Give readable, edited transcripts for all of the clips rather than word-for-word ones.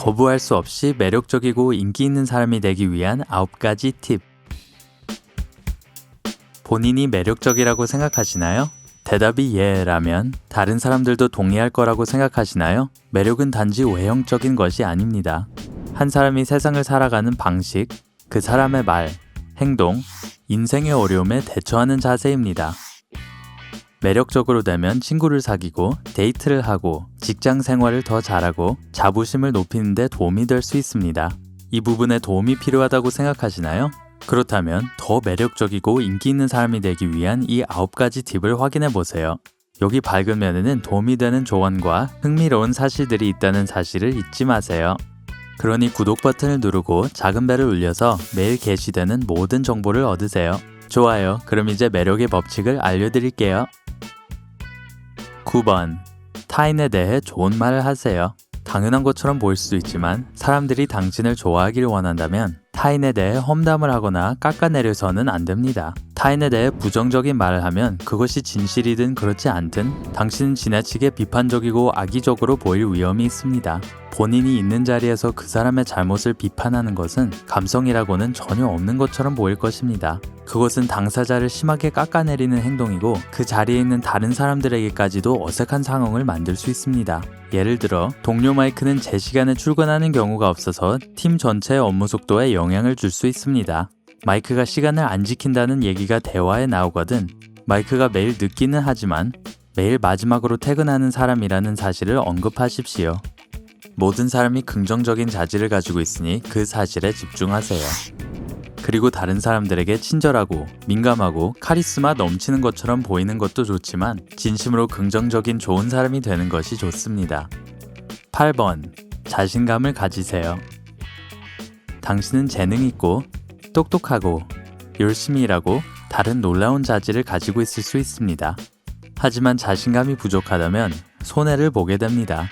거부할 수 없이 매력적이고 인기 있는 사람이 되기 위한 9가지 팁. 본인이 매력적이라고 생각하시나요? 대답이 예라면 다른 사람들도 동의할 거라고 생각하시나요? 매력은 단지 외형적인 것이 아닙니다. 한 사람이 세상을 살아가는 방식, 그 사람의 말, 행동, 인생의 어려움에 대처하는 자세입니다. 매력적으로 되면 친구를 사귀고 데이트를 하고 직장 생활을 더 잘하고 자부심을 높이는 데 도움이 될 수 있습니다. 이 부분에 도움이 필요하다고 생각하시나요? 그렇다면 더 매력적이고 인기 있는 사람이 되기 위한 이 9가지 팁을 확인해 보세요. 여기 밝은 면에는 도움이 되는 조언과 흥미로운 사실들이 있다는 사실을 잊지 마세요. 그러니 구독 버튼을 누르고 작은 벨을 울려서 매일 게시되는 모든 정보를 얻으세요. 좋아요. 그럼 이제 매력의 법칙을 알려드릴게요. 9번. 타인에 대해 좋은 말을 하세요. 당연한 것처럼 보일 수도 있지만 사람들이 당신을 좋아하길 원한다면 타인에 대해 험담을 하거나 깎아내려서는 안 됩니다. 타인에 대해 부정적인 말을 하면 그것이 진실이든 그렇지 않든 당신은 지나치게 비판적이고 악의적으로 보일 위험이 있습니다. 본인이 있는 자리에서 그 사람의 잘못을 비판하는 것은 감성이라고는 전혀 없는 것처럼 보일 것입니다. 그것은 당사자를 심하게 깎아내리는 행동이고 그 자리에 있는 다른 사람들에게까지도 어색한 상황을 만들 수 있습니다. 예를 들어 동료 마이크는 제 시간에 출근하는 경우가 없어서 팀 전체의 업무 속도에 영향을 줄 수 있습니다. 마이크가 시간을 안 지킨다는 얘기가 대화에 나오거든 마이크가 매일 늦기는 하지만 매일 마지막으로 퇴근하는 사람이라는 사실을 언급하십시오. 모든 사람이 긍정적인 자질을 가지고 있으니 그 사실에 집중하세요. 그리고 다른 사람들에게 친절하고 민감하고 카리스마 넘치는 것처럼 보이는 것도 좋지만 진심으로 긍정적인 좋은 사람이 되는 것이 좋습니다. 8번. 자신감을 가지세요. 당신은 재능 있고 똑똑하고 열심히 일하고 다른 놀라운 자질을 가지고 있을 수 있습니다. 하지만 자신감이 부족하다면 손해를 보게 됩니다.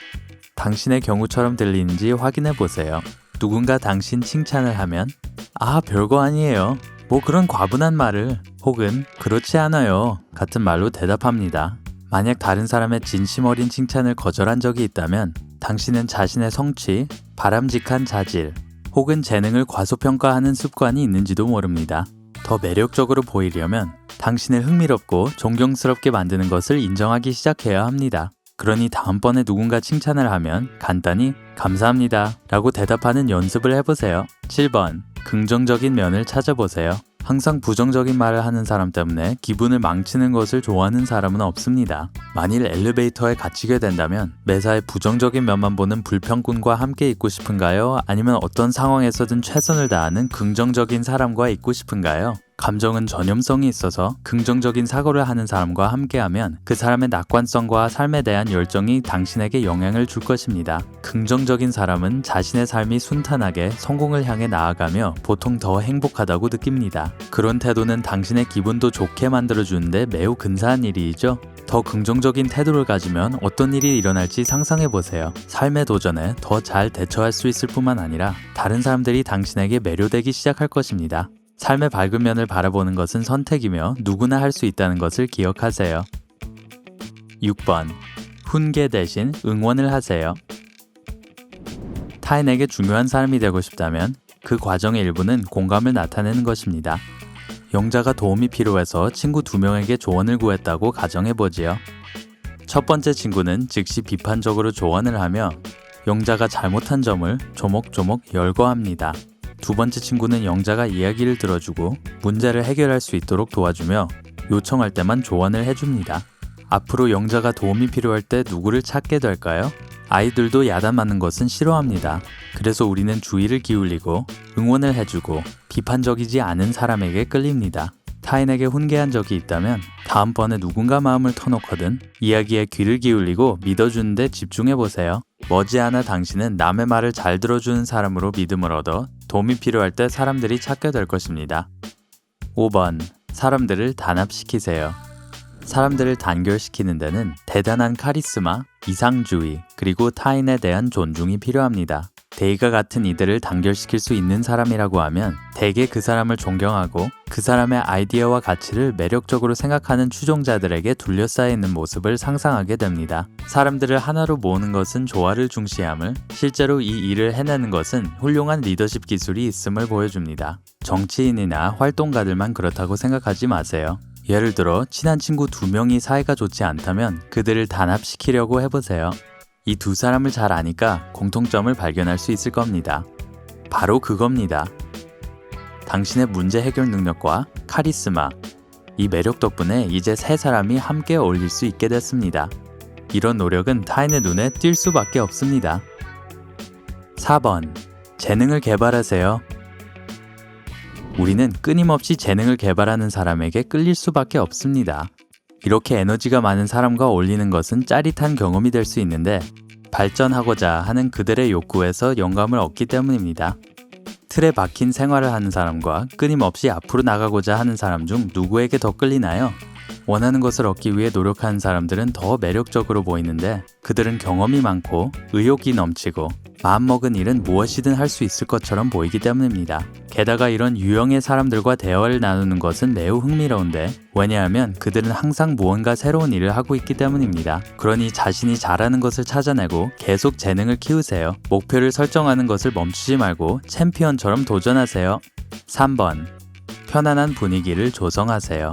당신의 경우처럼 들리는지 확인해 보세요. 누군가 당신 칭찬을 하면 아, 별거 아니에요. 뭐 그런 과분한 말을 혹은 그렇지 않아요 같은 말로 대답합니다. 만약 다른 사람의 진심 어린 칭찬을 거절한 적이 있다면 당신은 자신의 성취, 바람직한 자질 혹은 재능을 과소평가하는 습관이 있는지도 모릅니다. 더 매력적으로 보이려면 당신을 흥미롭고 존경스럽게 만드는 것을 인정하기 시작해야 합니다. 그러니 다음번에 누군가 칭찬을 하면 간단히 감사합니다 라고 대답하는 연습을 해보세요. 7번. 긍정적인 면을 찾아보세요. 항상 부정적인 말을 하는 사람 때문에 기분을 망치는 것을 좋아하는 사람은 없습니다. 만일 엘리베이터에 갇히게 된다면 매사에 부정적인 면만 보는 불평꾼과 함께 있고 싶은가요? 아니면 어떤 상황에서든 최선을 다하는 긍정적인 사람과 있고 싶은가요? 감정은 전염성이 있어서 긍정적인 사고를 하는 사람과 함께하면 그 사람의 낙관성과 삶에 대한 열정이 당신에게 영향을 줄 것입니다. 긍정적인 사람은 자신의 삶이 순탄하게 성공을 향해 나아가며 보통 더 행복하다고 느낍니다. 그런 태도는 당신의 기분도 좋게 만들어주는데 매우 근사한 일이죠. 더 긍정적인 태도를 가지면 어떤 일이 일어날지 상상해보세요. 삶의 도전에 더 잘 대처할 수 있을 뿐만 아니라 다른 사람들이 당신에게 매료되기 시작할 것입니다. 삶의 밝은 면을 바라보는 것은 선택이며 누구나 할 수 있다는 것을 기억하세요. 6번. 훈계 대신 응원을 하세요. 타인에게 중요한 사람이 되고 싶다면 그 과정의 일부는 공감을 나타내는 것입니다. 영자가 도움이 필요해서 친구 2명에게 조언을 구했다고 가정해보지요. 첫 번째 친구는 즉시 비판적으로 조언을 하며 영자가 잘못한 점을 조목조목 열거합니다. 두 번째 친구는 영자가 이야기를 들어주고 문제를 해결할 수 있도록 도와주며 요청할 때만 조언을 해줍니다. 앞으로 영자가 도움이 필요할 때 누구를 찾게 될까요? 아이들도 야단 맞는 것은 싫어합니다. 그래서 우리는 주의를 기울이고 응원을 해주고 비판적이지 않은 사람에게 끌립니다. 타인에게 훈계한 적이 있다면 다음번에 누군가 마음을 터놓거든 이야기에 귀를 기울이고 믿어주는 데 집중해보세요. 머지않아 당신은 남의 말을 잘 들어주는 사람으로 믿음을 얻어 도움이 필요할 때 사람들이 찾게 될 것입니다. 5번. 사람들을 단합시키세요. 사람들을 단결시키는 데는 대단한 카리스마, 이상주의, 그리고 타인에 대한 존중이 필요합니다. 데이가 같은 이들을 단결시킬 수 있는 사람이라고 하면 대개 그 사람을 존경하고 그 사람의 아이디어와 가치를 매력적으로 생각하는 추종자들에게 둘러싸여 있는 모습을 상상하게 됩니다. 사람들을 하나로 모으는 것은 조화를 중시함을, 실제로 이 일을 해내는 것은 훌륭한 리더십 기술이 있음을 보여줍니다. 정치인이나 활동가들만 그렇다고 생각하지 마세요. 예를 들어 친한 친구 2명이 사이가 좋지 않다면 그들을 단합시키려고 해보세요. 이 두 사람을 잘 아니까 공통점을 발견할 수 있을 겁니다. 바로 그겁니다. 당신의 문제 해결 능력과 카리스마, 이 매력 덕분에 이제 세 사람이 함께 어울릴 수 있게 됐습니다. 이런 노력은 타인의 눈에 띌 수밖에 없습니다. 4번. 재능을 개발하세요. 우리는 끊임없이 재능을 개발하는 사람에게 끌릴 수밖에 없습니다. 이렇게 에너지가 많은 사람과 어울리는 것은 짜릿한 경험이 될 수 있는데 발전하고자 하는 그들의 욕구에서 영감을 얻기 때문입니다. 틀에 박힌 생활을 하는 사람과 끊임없이 앞으로 나가고자 하는 사람 중 누구에게 더 끌리나요? 원하는 것을 얻기 위해 노력하는 사람들은 더 매력적으로 보이는데 그들은 경험이 많고 의욕이 넘치고 마음먹은 일은 무엇이든 할 수 있을 것처럼 보이기 때문입니다. 게다가 이런 유형의 사람들과 대화를 나누는 것은 매우 흥미로운데 왜냐하면 그들은 항상 무언가 새로운 일을 하고 있기 때문입니다. 그러니 자신이 잘하는 것을 찾아내고 계속 재능을 키우세요. 목표를 설정하는 것을 멈추지 말고 챔피언처럼 도전하세요. 3번. 편안한 분위기를 조성하세요.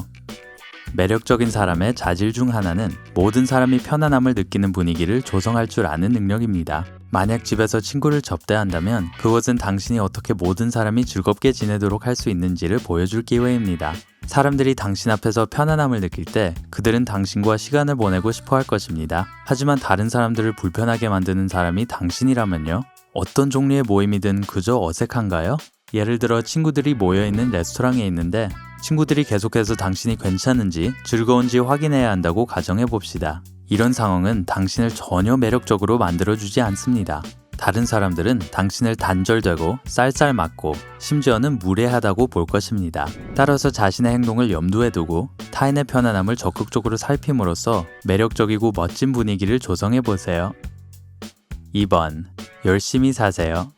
매력적인 사람의 자질 중 하나는 모든 사람이 편안함을 느끼는 분위기를 조성할 줄 아는 능력입니다. 만약 집에서 친구를 접대한다면 그것은 당신이 어떻게 모든 사람이 즐겁게 지내도록 할 수 있는지를 보여줄 기회입니다. 사람들이 당신 앞에서 편안함을 느낄 때 그들은 당신과 시간을 보내고 싶어 할 것입니다. 하지만 다른 사람들을 불편하게 만드는 사람이 당신이라면요? 어떤 종류의 모임이든 그저 어색한가요? 예를 들어 친구들이 모여있는 레스토랑에 있는데 친구들이 계속해서 당신이 괜찮은지 즐거운지 확인해야 한다고 가정해봅시다. 이런 상황은 당신을 전혀 매력적으로 만들어주지 않습니다. 다른 사람들은 당신을 단절되고 쌀쌀맞고 심지어는 무례하다고 볼 것입니다. 따라서 자신의 행동을 염두에 두고 타인의 편안함을 적극적으로 살핌으로써 매력적이고 멋진 분위기를 조성해보세요. 2번. 열심히 사세요.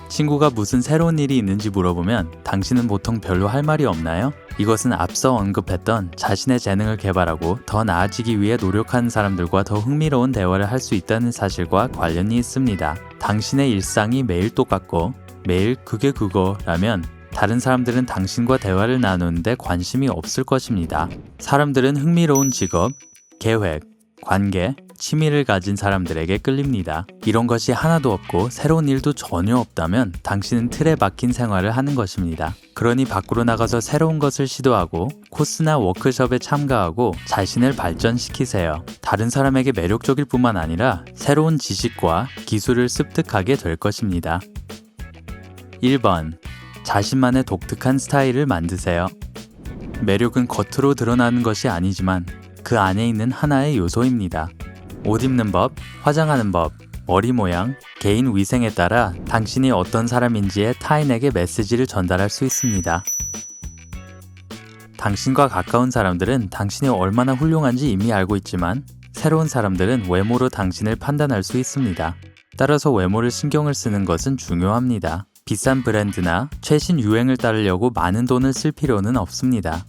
친구가 무슨 새로운 일이 있는지 물어보면 당신은 보통 별로 할 말이 없나요? 이것은 앞서 언급했던 자신의 재능을 개발하고 더 나아지기 위해 노력하는 사람들과 더 흥미로운 대화를 할 수 있다는 사실과 관련이 있습니다. 당신의 일상이 매일 똑같고 매일 그게 그거라면 다른 사람들은 당신과 대화를 나누는데 관심이 없을 것입니다. 사람들은 흥미로운 직업, 계획, 관계, 취미를 가진 사람들에게 끌립니다. 이런 것이 하나도 없고 새로운 일도 전혀 없다면 당신은 틀에 박힌 생활을 하는 것입니다. 그러니 밖으로 나가서 새로운 것을 시도하고 코스나 워크숍에 참가하고 자신을 발전시키세요. 다른 사람에게 매력적일 뿐만 아니라 새로운 지식과 기술을 습득하게 될 것입니다. 1번. 자신만의 독특한 스타일을 만드세요. 매력은 겉으로 드러나는 것이 아니지만 그 안에 있는 하나의 요소입니다. 옷 입는 법, 화장하는 법, 머리 모양, 개인 위생에 따라 당신이 어떤 사람인지에 타인에게 메시지를 전달할 수 있습니다. 당신과 가까운 사람들은 당신이 얼마나 훌륭한지 이미 알고 있지만 새로운 사람들은 외모로 당신을 판단할 수 있습니다. 따라서 외모를 신경을 쓰는 것은 중요합니다. 비싼 브랜드나 최신 유행을 따르려고 많은 돈을 쓸 필요는 없습니다.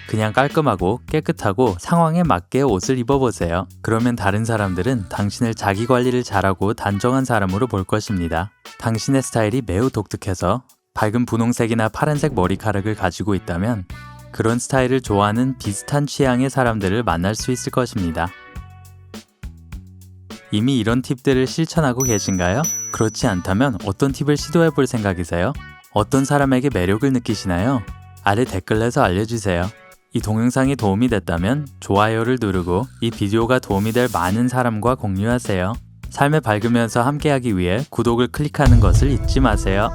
그냥 깔끔하고 깨끗하고 상황에 맞게 옷을 입어보세요. 그러면 다른 사람들은 당신을 자기 관리를 잘하고 단정한 사람으로 볼 것입니다. 당신의 스타일이 매우 독특해서 밝은 분홍색이나 파란색 머리카락을 가지고 있다면 그런 스타일을 좋아하는 비슷한 취향의 사람들을 만날 수 있을 것입니다. 이미 이런 팁들을 실천하고 계신가요? 그렇지 않다면 어떤 팁을 시도해 볼 생각이세요? 어떤 사람에게 매력을 느끼시나요? 아래 댓글에서 알려주세요. 이 동영상이 도움이 됐다면 좋아요를 누르고 이 비디오가 도움이 될 많은 사람과 공유하세요. 삶을 밝으면서 함께하기 위해 구독을 클릭하는 것을 잊지 마세요.